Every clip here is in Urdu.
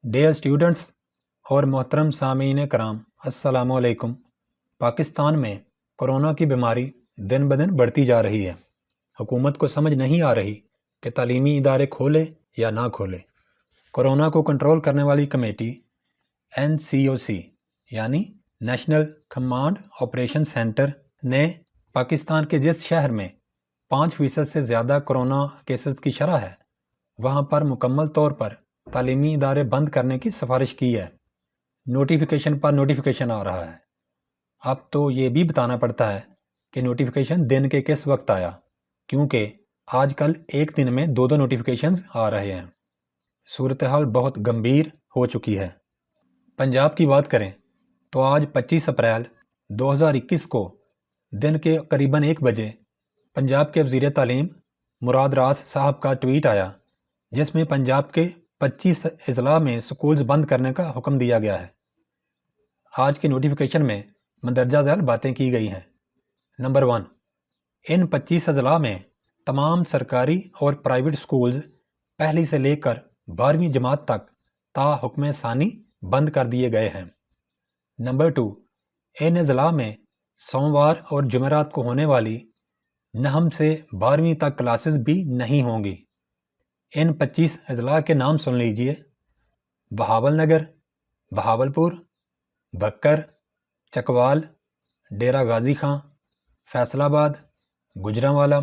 ڈیئر اسٹوڈنٹس اور محترم سامعین کرام، السلام علیکم۔ پاکستان میں کورونا کی بیماری دن بدن بڑھتی جا رہی ہے۔ حکومت کو سمجھ نہیں آ رہی کہ تعلیمی ادارے کھولے یا نہ کھولے۔ کورونا کو کنٹرول کرنے والی کمیٹی NCOC یعنی نیشنل کمانڈ آپریشن سینٹر نے پاکستان کے جس شہر میں 5% سے زیادہ کورونا کیسز کی شرح ہے، وہاں پر مکمل طور پر تعلیمی ادارے بند کرنے کی سفارش کی ہے۔ نوٹیفیکیشن پر نوٹیفیکیشن آ رہا ہے۔ اب تو یہ بھی بتانا پڑتا ہے کہ نوٹیفیکیشن دن کے کس وقت آیا، کیونکہ آج کل ایک دن میں 2 نوٹیفیکیشنز آ رہے ہیں۔ صورتحال بہت گمبھیر ہو چکی ہے۔ پنجاب کی بات کریں تو آج 25 اپریل 2021 کو دن کے قریباً 1 بجے پنجاب کے وزیر تعلیم مراد راس صاحب کا ٹویٹ آیا، جس میں پنجاب کے 25 اضلاع میں سکولز بند کرنے کا حکم دیا گیا ہے۔ آج کی نوٹیفیکیشن میں مندرجہ ذیل باتیں کی گئی ہیں۔ نمبر 1، ان 25 اضلاع میں تمام سرکاری اور پرائیویٹ سکولز پہلی سے لے کر 12ویں جماعت تک تا حکم ثانی بند کر دیے گئے ہیں۔ نمبر 2، ان اضلاع میں سوموار اور جمعرات کو ہونے والی نہم سے 12ویں تک کلاسز بھی نہیں ہوں گی۔ ان 25 اضلاع کے نام سن لیجئے: بہاول نگر، بہاولپور، بھکر، چکوال، ڈیرہ غازی خان، فیصل آباد، گوجرانوالا،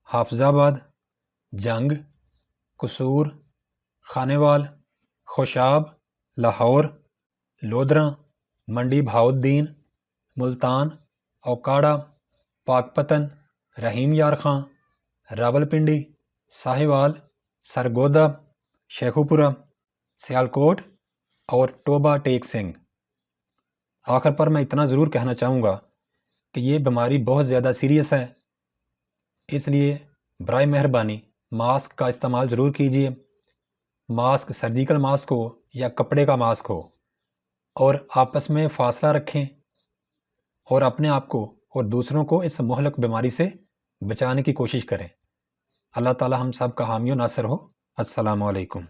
حافظ آباد، جنگ، قصور، خانیوال، خوشاب، لاہور، لودھراں، منڈی بہاؤالدین، ملتان، اوکاڑہ، پاکپتن، رحیم یار خان، راولپنڈی، ساہیوال، سرگودا، شیخوپورہ، سیالکوٹ اور ٹوبہ ٹیک سنگھ۔ آخر پر میں اتنا ضرور کہنا چاہوں گا کہ یہ بیماری بہت زیادہ سیریس ہے، اس لیے برائے مہربانی ماسک کا استعمال ضرور کیجیے۔ ماسک سرجیکل ماسک ہو یا کپڑے کا ماسک ہو، اور آپس میں فاصلہ رکھیں اور اپنے آپ کو اور دوسروں کو اس مہلک بیماری سے بچانے کی کوشش کریں۔ اللہ تعالی ہم سب کا حامی و ناصر ہو۔ السلام علیکم۔